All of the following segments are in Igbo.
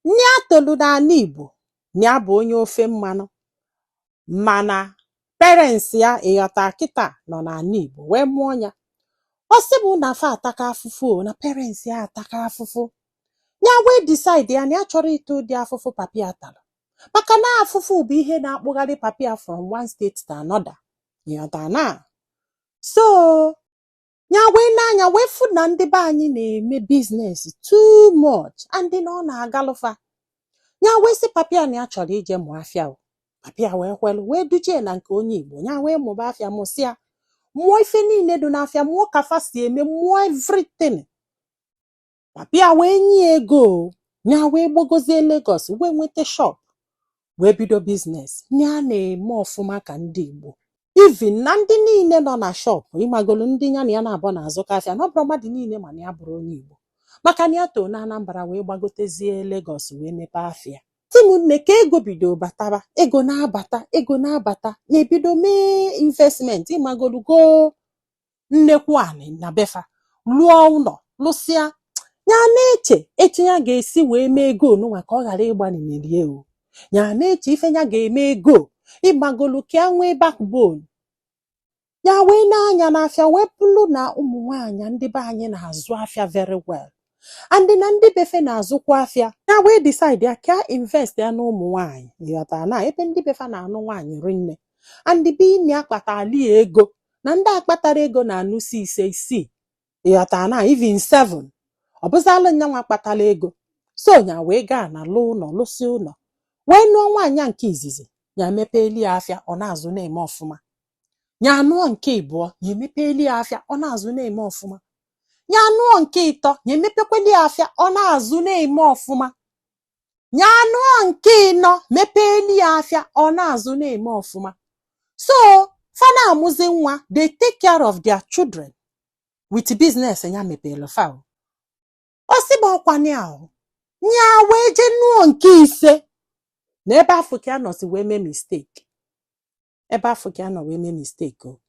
Nni atolu n'ala Igbo nya bụ onye ofe mmanụ, mana parents ya ịghọta kịta nọ n'ala Igbo wee mụọ ya. Ọ sị bụ na afa ataka afụfụ na parents ya ataka afụfụ, ya wee decide ya na ya chọrọ ịta ụdị afụfụ papi ya tara, maka na afụfụ bụ ihe na-akpụgharị papi ya from one state to another. Ịghọta na so ya wee n'anya wee fụ na ndị be anyị na-eme business too much and na ọ na-agalụfa. Ya wee sị papi ya na ya chọrọ ije mụọ afịa o. Papi ya wee kwelu wee dujie na nke onye Igbo, ya wee mụba afịa, mụsịa mụọ ife niile dị n'afịa, mụọ ka fa si eme, mụọ everything. Papi ya wee nye ego, ya wee gbogozie Lagos wee nweta shop wee bido business. Ya na-eme ọfụma ka ndị Igbo, even na ndị niile nọ na shop ịmagolu ndị ya na ya na-abụ na-azụka afịa, na ọ bụrụ mmadụ niile mana ya bụrụ onye Igbo, maka na ya too na Anambra wee gbagotezie Lagos wee mepe afịa. Ụmụnne ka ego bido bataba, ego na-abata, na-ebido mee investment, ịmagolu go nnekwu anị na befa, lụọ ụlọ, lụsịa. Ya na-eche echi ya ga-esi wee mee ego n'ụwa ka ọ ghara ịgbanịrị o. Ya na-eche ife ya ga-eme ego ịmagolu ka ya nwee backbone. Ya wee na-anya n'afịa wee bụrụ na ụmụ nwaanyị ndị be anyị na-azụ afịa very well, and na ndị befe na-azụkwa afịa. Ya wee decide ya ka invest ya n'ụmụ nwaanyị. Ịghọta na ebe ndị befe na-anụ nwaanyị rinne, and be ini akpatali ego, na ndị akpatara ego na-anụsi ise isii. Ịghọta na even 7. Ọ bụzalụ nyanwa akpatala ego. So ya wee gaa na lụ ụlọ, lụsị ụlọ, wee nụọ nwaanyị nke izizi, ya emepeeli ya afịa, ọ na-azụ na-eme ọfụma. Ya anụọ nke ịbụọ, ya emepeeli ya afịa, ọ na-azụ na-eme ọfụma. Ya anụọ nke ịtọ, ya emepekweli ya afịa, ọ na-azụ na-eme ọfụma. Ya anụọ nke ịnọ, mepeeli ya afịa, ọ na-azụ na-eme ọfụma. So fa na-amụzi nwa, they take care of their children with business ya mepeelu fa. Ọ sị bụ ọkwani ahụ, ya wee je nụọ nke ise, na ebe afọ ka ya nọsi wee mee mistake. Ebe afọ ka ya nọ wee mee mistake o.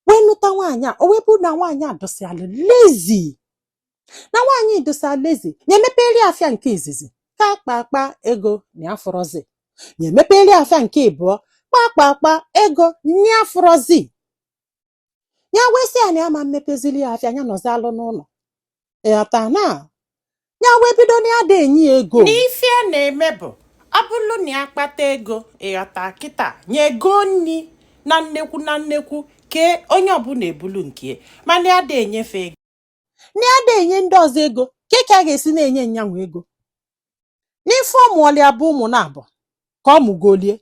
Wee nụta nwaanyị a, o wee bụ na nwaanyị a dosialụ lazy. Na nwaanyị dosa lazy, ya emepeli afịa nke izizi, ka akpa ego na afọrọzi. Ya emepeli afịa nke ịbụọ, kpa ego na afọrọzi. Ya wee sị ya na ya ma mmepezili ya afịa, ya nọzalụ n'ụlọ. Ịghọta na ya wee bido na ya da enyi ego. N'ife a na-eme bụ, ọ bụrụ na ya kpata ego, ịghọta kịta, nye ego nni na nnekwu ke onye ọbụla ebulu nke, mana ya da enyefe ego. Na ya da enye ndị ọzọ ego, ka a ga-esi na-enye nyanwụ ego. N'ife ọmụọlị abụ ụmụ na-abụ ka ọ mụgolie.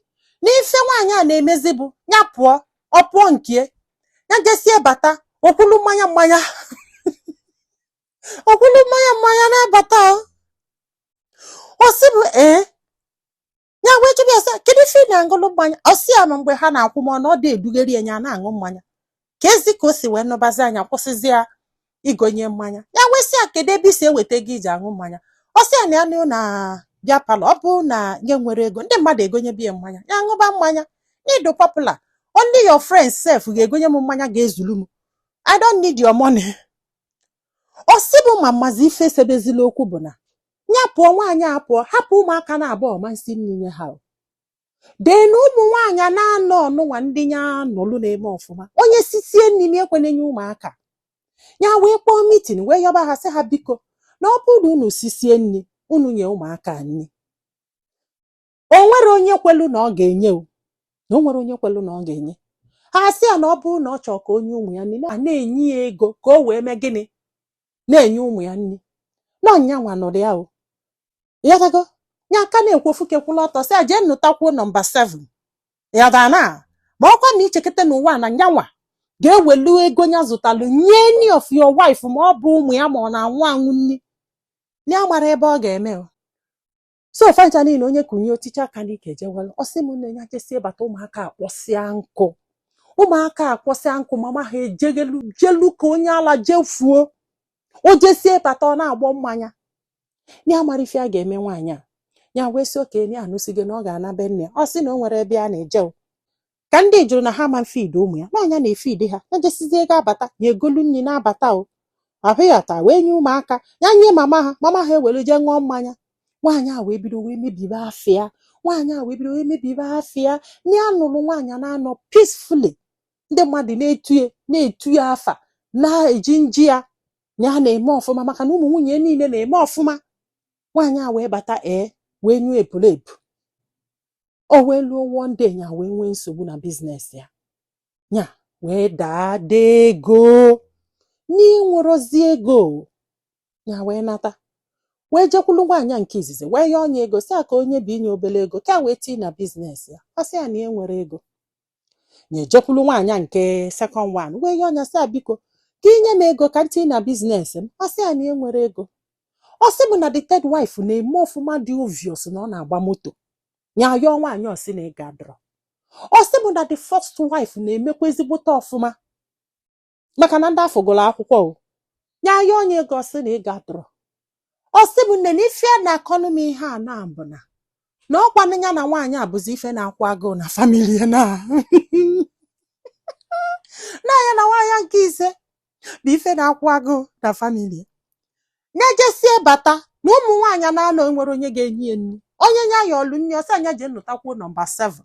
N'ife nwaanyị a na-emezi bụ, ya pụọ, ọ pụọ nke ya jesie bata, okwulu mmanya okwulu mmanya na-abata. Ọ sị bụ ya wee jụrụ ya sị, kedu ife ị na-aṅụlụ mmanya? Ọ sị ya ma mgbe ha na-akwụ m ọ dị edugeri ya na-aṅụ mmanya, ka ezi ka o si wee nọbazi anya kwụsịzi ya igonye mmanya. Ya wee sị ya kedu ebe isi eweta gị iji aṅụ mmanya? Ọ sị ya na ya nụ na bịa palọ, ọ bụ na nye nwere ego ndị mmadụ egonye biya mmanya, ya ṅụba mmanya. Ịdụ popular, only your friends self ga-egonye m mmanya ga-ezulu m. I don't need your money. Ọ sị bụ ma mmazi ife sebezila okwu bụ na ya pụọ, nwaanyị a pụọ, hapụ ụmụaka na-abụọ ọmansi nninye ha. Dee na ụmụ nwaanyị na-anọ ọnụnwa ndị ya nọlụ na-eme ọfụma, onye sisie nni m ekwenenye ụmụaka. Ya wee kpọọ meeting wee yọba ha sị ha biko na ọ bụrụ unu sisie nni, unu nye ụmụaka nni. O nwere onye kwelu na ọ ga-enye o, na o nwere onye kwelu na ọ ga-enye. Ha sị ya na ọ bụrụ na ọ chọọ ka onye ụmụ ya nni, na-enye ya ego ka o wee mee gịnị? Na-enye ụmụ ya nni. Na ọnyanwa nọrọ ya o. Ya gago, ya aka na-ekwofu kekwula ọtọ sị ya jee nụtakwuo nọmba 7. Ya dana, ma ọkwa na ichekete n'ụwa na nyanwa ga-ewelu ego ya zụtalụ nye any of your wife, ma ọ bụ ụmụ ya ma ọ na-anwụ anwụ nni. Ya mara ebe ọ ga-eme o. So fancha niile onye kunye oticha aka n'ike jewelu. Ọ sị m nne ya jesie bata ụmụaka akpọsịa nkụ. Ụmụaka akpọsịa nkụ, mama ha jelu ka onye ala jefuo. O jesie bata ọ na-agbọ mmanya. Ya mara ife a ga-eme nwaanyị a. Ya wee sị okenye anụsigo na ọ ga-ana be nne. Ọ sị na o nwere ebe a na-eje o. Ka ndị jụrụ na ha ma feed ụmụ ya, nwaanyị na-efeed ha, ya jesizie ego abata, ya egolu nri na-abata o. Ahụ ya taa wee nye ụmụaka, ya nye mama ha ewere je ṅụọ mmanya. nwaanyị a wee bido wee mebibe afịa nwaanyị a wee bido wee mebibe afịa na anụrụ nwaanyị na-anọ peacefully ndị mmadụ na-etu ya afa na-eji nji ya na-eme ọfụma maka na ụmụ nwunye niile na-eme ọfụma nwaanyị a wee bata wee nyụọ epulepu o wee luo one day nya wee nwee nsogbu na biznes ya nya wee daa dee ego n'inwerozi ego nya wee nata wee jekwulu nwaanyị nke izizi wee ya onye ego si aka onye bụ inye obere ego ka wee tii na biznes ya ọ sị ya na enwere ego nye jekwulu nwaanyị nke second one wee ya onye si biko ka inye m ego ka ntii na biznes m ọ sị ya na enwere ego ọ sị bụ na the third wife na-eme ọfụma dị obvious na ọ na-agba moto nya yọọ nwaanyị ọsị na ịga drọ ọ sị bụ na the first wife na-emekwa ezigbote ọfụma maka na ndị afọ gụrụ akwụkwọ o nya yọọ onye ego ọsị na ịga drọ ọ sị bụ nne na ife na akọnọmi ihe a na-abụ na ọkwa ya na nwaanyị abụzi ife na-akwụ agụụ na famili ya na ya na nwaanyị nke ise bụ ife na-akwụ agụụ na famili na-ejesie bata na ụmụ nwaanyị na-anọ nwere onye ga-enye ya nri onye nya ya ọlụ nri ọsị anya je nnụtakwuo nọmba 7